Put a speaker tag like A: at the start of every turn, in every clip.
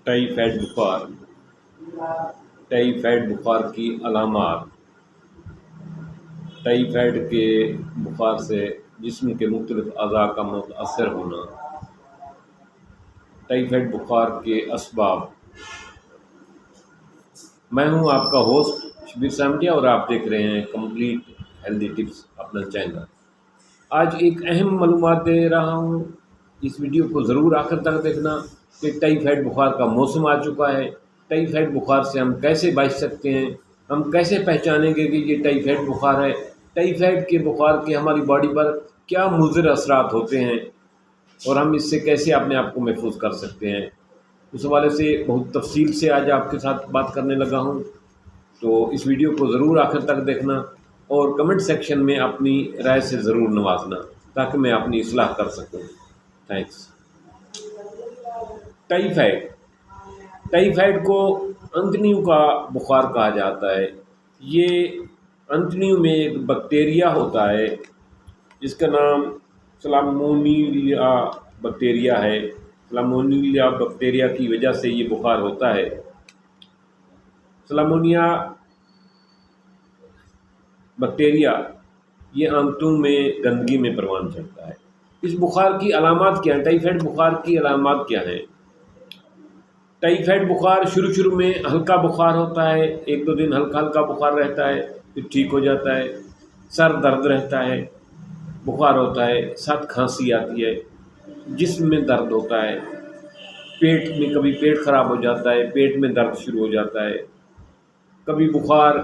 A: Typhoid بخار typhoid بخار کی علامات۔ ٹائیفائڈ کے بخار سے جسم کے مختلف اعضاء کا متاثر ہونا۔ ٹائیفائڈ بخار کے اسباب۔ میں ہوں آپ کا ہوسٹ شبیر سامڈیا اور آپ دیکھ رہے ہیں کمپلیٹ ہیلدی ٹپس اپنا چینل۔ آج ایک اہم معلومات دے رہا ہوں، اس ویڈیو کو ضرور آخر تک دیکھنا کہ ٹائیفائڈ بخار کا موسم آ چکا ہے۔ ٹائیفائڈ بخار سے ہم کیسے بچ سکتے ہیں، ہم کیسے پہچانیں گے کہ یہ ٹائیفائڈ بخار ہے، ٹائیفائڈ کے بخار کے ہماری باڈی پر کیا مضر اثرات ہوتے ہیں اور ہم اس سے کیسے اپنے آپ کو محفوظ کر سکتے ہیں۔ اس حوالے سے بہت تفصیل سے آج آپ کے ساتھ بات کرنے لگا ہوں، تو اس ویڈیو کو ضرور آخر تک دیکھنا اور کمنٹ سیکشن میں اپنی رائے سے ضرور نوازنا تاکہ میں اپنی اصلاح کر سکوں۔ تھینکس۔ ٹائیفائڈ کو انتڑیوں کا بخار کہا جاتا ہے۔ یہ انتڑیوں میں ایک بیکٹیریا ہوتا ہے جس کا نام سالمونیلا بیکٹیریا ہے۔ سالمونیلا بیکٹیریا کی وجہ سے یہ بخار ہوتا ہے۔ سالمونیلا بیکٹیریا یہ آنتوں میں گندگی میں پروان چڑھتا ہے۔ اس بخار کی علامات کیا ہیں؟ ٹائیفائڈ بخار کی علامات کیا ہیں؟ ٹائیفائڈ بخار شروع میں ہلکا بخار ہوتا ہے، 1-2 دن ہلکا بخار رہتا ہے، پھر ٹھیک ہو جاتا ہے۔ سر درد رہتا ہے، بخار ہوتا ہے، ساتھ کھانسی آتی ہے، جسم میں درد ہوتا ہے، پیٹ میں کبھی پیٹ خراب ہو جاتا ہے، پیٹ میں درد شروع ہو جاتا ہے، کبھی بخار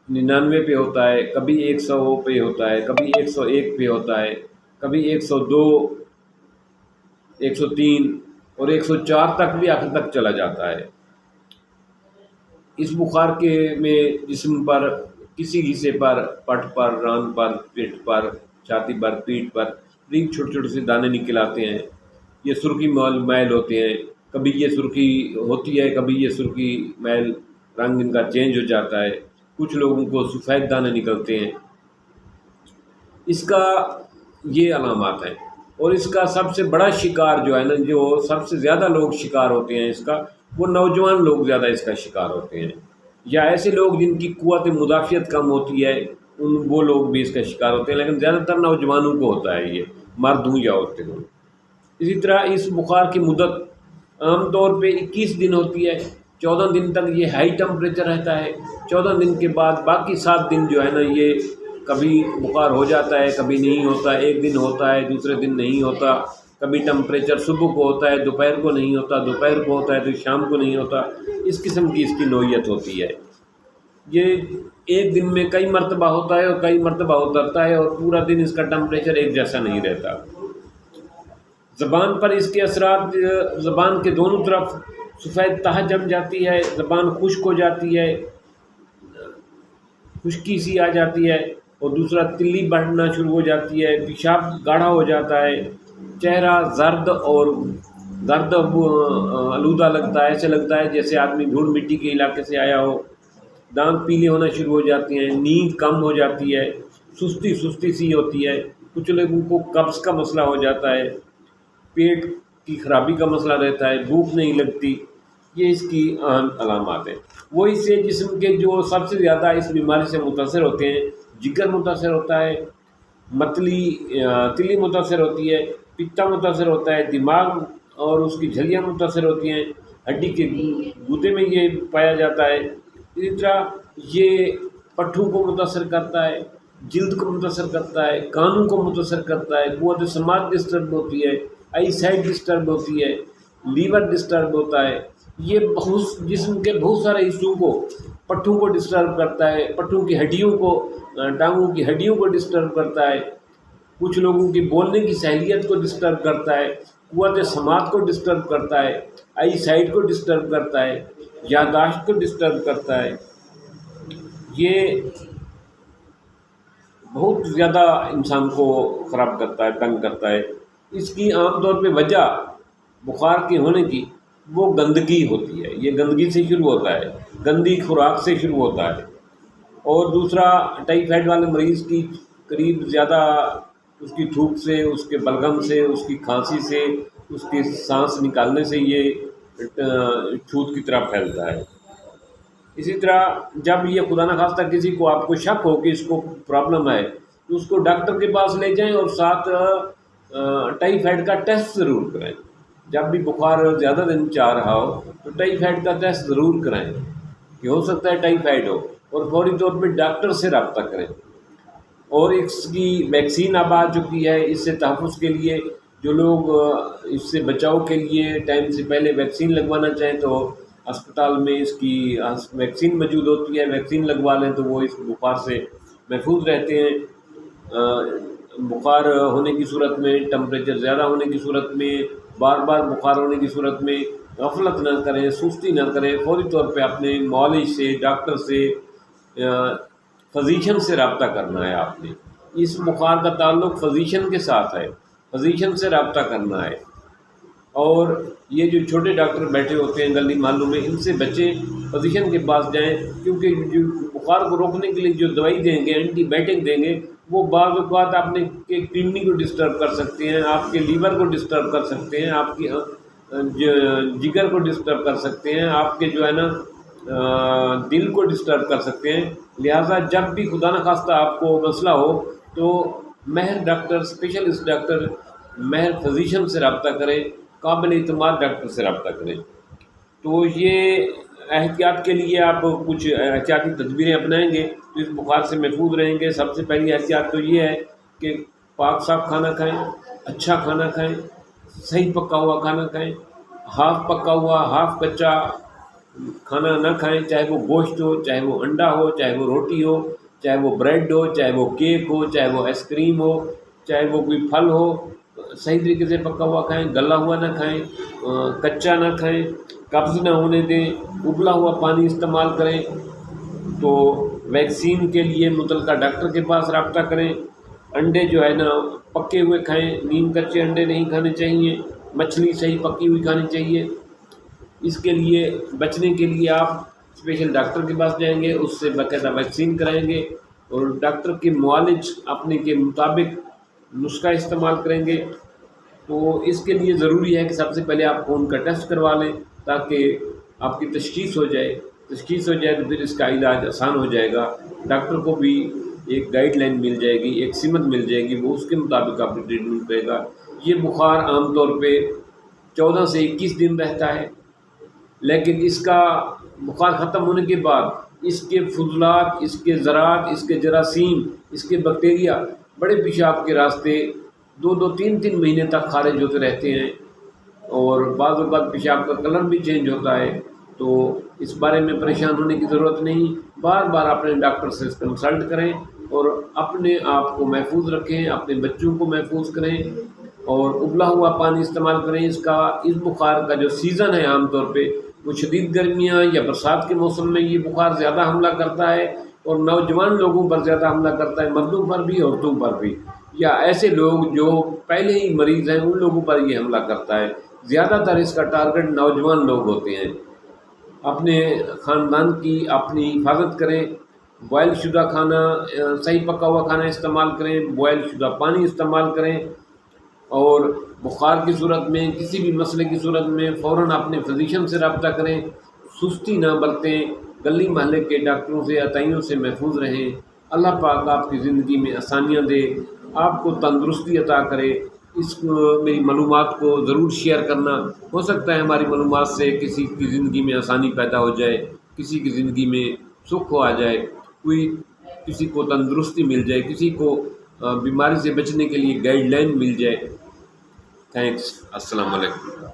A: 99 پہ ہوتا ہے، کبھی 100 پہ ہوتا ہے، کبھی 101 پہ ہوتا ہے، کبھی 102، 103 اور 104 تک بھی آخر تک چلا جاتا ہے۔ اس بخار میں جسم پر کسی حصے پر، پٹ پر، ران پر، پیٹ پر، چھاتی پر، پیٹھ پر چھوٹے سے دانے نکل آتے ہیں۔ یہ سرخی میل ہوتے ہیں، کبھی یہ سرخی ہوتی ہے، کبھی یہ سرخی میل رنگ ان کا چینج ہو جاتا ہے، کچھ لوگوں کو سفید دانے نکلتے ہیں۔ اس کا یہ علامات ہیں، اور اس کا سب سے بڑا شکار جو ہے نا، جو سب سے زیادہ لوگ شکار ہوتے ہیں اس کا، وہ نوجوان لوگ زیادہ اس کا شکار ہوتے ہیں، یا ایسے لوگ جن کی قوت مدافعت کم ہوتی ہے، وہ لوگ بھی اس کا شکار ہوتے ہیں، لیکن زیادہ تر نوجوانوں کو ہوتا ہے، یہ مرد ہوں یا عورتیں ہوں۔ اسی طرح اس بخار کی مدت عام طور پہ 21 دن ہوتی ہے۔ 14 دن تک یہ ہائی ٹمپریچر رہتا ہے۔ 14 دن کے بعد باقی 7 دن جو ہے نا، یہ کبھی بخار ہو جاتا ہے، کبھی نہیں ہوتا، ایک دن ہوتا ہے، دوسرے دن نہیں ہوتا، کبھی ٹمپریچر صبح کو ہوتا ہے، دوپہر کو نہیں ہوتا، دوپہر کو ہوتا ہے تو شام کو نہیں ہوتا۔ اس قسم کی اس کی نوعیت ہوتی ہے۔ یہ ایک دن میں کئی مرتبہ ہوتا ہے اور کئی مرتبہ اترتا ہے، اور پورا دن اس کا ٹمپریچر ایک جیسا نہیں رہتا۔ زبان پر اس کے اثرات، زبان کے دونوں طرف سفید تہ جم جاتی ہے، زبان خشک ہو جاتی ہے، خشکی سی آ جاتی ہے، اور دوسرا تلی بڑھنا شروع ہو جاتی ہے، پیشاب گاڑھا ہو جاتا ہے، چہرہ زرد اور درد آلودہ لگتا ہے، ایسے لگتا ہے جیسے آدمی دھول مٹی کے علاقے سے آیا ہو، دانت پیلے ہونا شروع ہو جاتے ہیں، نیند کم ہو جاتی ہے، سستی سی ہوتی ہے، کچھ لوگوں کو قبض کا مسئلہ ہو جاتا ہے، پیٹ کی خرابی کا مسئلہ رہتا ہے، بھوک نہیں لگتی۔ یہ اس کی اہم علامات ہیں۔ وہ اس سے جسم کے جو سب سے زیادہ اس بیماری سے متاثر ہوتے ہیں، جگر متاثر ہوتا ہے، تلی متاثر ہوتی ہے، پتا متاثر ہوتا ہے، دماغ اور اس کی جھلیاں متاثر ہوتی ہیں، ہڈی کے گودے میں یہ پایا جاتا ہے۔ اسی طرح یہ پٹھوں کو متاثر کرتا ہے، جلد کو متاثر کرتا ہے، کانوں کو متاثر کرتا ہے، قوت سماعت ڈسٹرب ہوتی ہے، آئی سائٹ ڈسٹرب ہوتی ہے، لیور ڈسٹرب ہوتا ہے۔ یہ جسم کے بہت سارے حصوں کو، پٹھوں کو ڈسٹرب کرتا ہے، پٹھوں کی ہڈیوں کو، ٹانگوں کی ہڈیوں کو ڈسٹرب کرتا ہے، کچھ لوگوں کی بولنے کی صلاحیت کو ڈسٹرب کرتا ہے، قوت سماعت کو ڈسٹرب کرتا ہے، آئی سائٹ کو ڈسٹرب کرتا ہے، یادداشت کو ڈسٹرب کرتا ہے۔ یہ بہت زیادہ انسان کو خراب کرتا ہے، تنگ کرتا ہے۔ اس کی عام طور پہ وجہ بخار کے ہونے کی وہ گندگی ہوتی ہے۔ یہ گندگی سے شروع ہوتا ہے، گندی خوراک سے شروع ہوتا ہے۔ اور دوسرا، ٹائیفائڈ والے مریض کی قریب زیادہ اس کی تھوک سے، اس کے بلغم سے، اس کی کھانسی سے، اس کی سانس نکالنے سے یہ چھوت کی طرح پھیلتا ہے۔ اسی طرح جب یہ خدا نخواستہ کسی کو آپ کو شک ہو کہ اس کو پرابلم ہے تو اس کو ڈاکٹر کے پاس لے جائیں اور ساتھ ٹائیفائڈ کا ٹیسٹ ضرور کرائیں۔ جب بھی بخار زیادہ دن چاہ رہا ہو تو ٹائیفائڈ کا ٹیسٹ ضرور کرائیں کہ ہو سکتا ہے ٹائیفائڈ ہو، اور فوری طور پہ ڈاکٹر سے رابطہ کریں۔ اور اس کی ویکسین اب آ چکی ہے، اس سے تحفظ کے لیے جو لوگ اس سے بچاؤ کے لیے ٹائم سے پہلے ویکسین لگوانا چاہیں تو اسپتال میں اس کی ویکسین موجود ہوتی ہے، ویکسین لگوا لیں تو وہ اس بخار سے محفوظ رہتے ہیں۔ بخار ہونے کی صورت میں، ٹمپریچر زیادہ ہونے کی صورت میں، بار بار بخار ہونے کی صورت میں غفلت نہ کریں، سستی نہ کریں، فوری طور پہ اپنے معالج سے، ڈاکٹر سے، فزیشین سے رابطہ کرنا ہے۔ آپ نے اس بخار کا تعلق فزیشین کے ساتھ ہے، فزیشین سے رابطہ کرنا ہے۔ اور یہ جو چھوٹے ڈاکٹر بیٹھے ہوتے ہیں گلی محلوں میں، ان سے بچیں، فزیشین کے پاس جائیں، کیونکہ جو بخار کو روکنے کے لیے جو دوائی دیں گے، اینٹی بائیوٹک دیں گے، وہ بعض اوقات اپنے کڈنی کو ڈسٹرب کر سکتے ہیں، آپ کے لیور کو ڈسٹرب کر سکتے ہیں، آپ کی جگر کو ڈسٹرب کر سکتے ہیں، آپ کے جو ہے نا دل کو ڈسٹرب کر سکتے ہیں۔ لہٰذا جب بھی خدا نخواستہ آپ کو مسئلہ ہو تو ماہر ڈاکٹر، اسپیشلسٹ ڈاکٹر، ماہر فزیشین سے رابطہ کریں، قابل اعتماد ڈاکٹر سے رابطہ کریں۔ تو یہ احتیاط کے لیے آپ کچھ احتیاطی تدبیریں اپنائیں گے تو اس بخار سے محفوظ رہیں گے۔ سب سے پہلی احتیاط تو یہ ہے کہ پاک صاف کھانا کھائیں، اچھا کھانا کھائیں، صحیح پکا ہوا کھانا کھائیں، ہاف پکا ہوا، ہاف کچا کھانا نہ کھائیں، چاہے وہ گوشت ہو، چاہے وہ انڈا ہو، چاہے وہ روٹی ہو، چاہے وہ بریڈ ہو، چاہے وہ کیک ہو، چاہے وہ آئس کریم ہو، چاہے وہ کوئی پھل ہو، صحیح طریقے سے پکا ہوا کھائیں، گلا ہوا نہ کھائیں، کچا نہ کھائیں، قبض نہ ہونے دیں، ابلا ہوا پانی استعمال کریں۔ تو ویکسین کے لیے متعلقہ ڈاکٹر کے پاس رابطہ کریں۔ انڈے جو ہے نا پکے ہوئے کھائیں، نیم کچے انڈے نہیں کھانے چاہیے، مچھلی صحیح پکی ہوئی کھانی چاہیے۔ اس کے لیے بچنے کے لیے آپ اسپیشل ڈاکٹر کے پاس جائیں گے، اس سے باقاعدہ ویکسین کرائیں گے، اور ڈاکٹر کے معالج اپنے کے مطابق نسخہ استعمال کریں گے۔ تو اس کے لیے ضروری ہے کہ سب سے پہلے آپ خون کا ٹیسٹ کروا لیں تاکہ آپ کی تشخیص ہو جائے تو پھر اس کا علاج آسان ہو جائے گا۔ ڈاکٹر کو بھی ایک گائیڈ لائن مل جائے گی، ایک سمت مل جائے گی، وہ اس کے مطابق آپ کی ٹریٹمنٹ کرے گا۔ یہ بخار عام طور پہ 14 سے 21 دن رہتا ہے، لیکن اس کا بخار ختم ہونے کے بعد اس کے فضلات، اس کے ذرات، اس کے جراثیم، اس کے بیکٹیریا بڑے پیشاب کے راستے 2 3 مہینے تک خارج ہوتے رہتے ہیں، اور بعض اوقات پیشاب کا کلر بھی چینج ہوتا ہے۔ تو اس بارے میں پریشان ہونے کی ضرورت نہیں، بار بار اپنے ڈاکٹر سے کنسلٹ کریں اور اپنے آپ کو محفوظ رکھیں، اپنے بچوں کو محفوظ کریں، اور ابلا ہوا پانی استعمال کریں۔ اس بخار کا جو سیزن ہے عام طور پہ وہ شدید گرمیاں یا برسات کے موسم میں یہ بخار زیادہ حملہ کرتا ہے، اور نوجوان لوگوں پر زیادہ حملہ کرتا ہے، مردوں پر بھی، عورتوں پر بھی، یا ایسے لوگ جو پہلے ہی مریض ہیں ان لوگوں پر یہ حملہ کرتا ہے۔ زیادہ تر اس کا ٹارگٹ نوجوان لوگ ہوتے ہیں۔ اپنے خاندان کی اپنی حفاظت کریں، بوائل شدہ کھانا، صحیح پکا ہوا کھانا استعمال کریں، بوائل شدہ پانی استعمال کریں، اور بخار کی صورت میں، کسی بھی مسئلے کی صورت میں فوراً اپنے فزیشین سے رابطہ کریں، سستی نہ برتیں، گلی محلے کے ڈاکٹروں سے، عطائیوں سے محفوظ رہیں۔ اللہ پاک آپ کی زندگی میں آسانیاں دے، آپ کو تندرستی عطا کرے۔ میری معلومات کو ضرور شیئر کرنا، ہو سکتا ہے ہماری معلومات سے کسی کی زندگی میں آسانی پیدا ہو جائے، کسی کی زندگی میں سکھ آ جائے، کسی کو تندرستی مل جائے، کسی کو بیماری سے بچنے کے لیے گائیڈ لائن مل جائے۔ تھینکس، السلام علیکم۔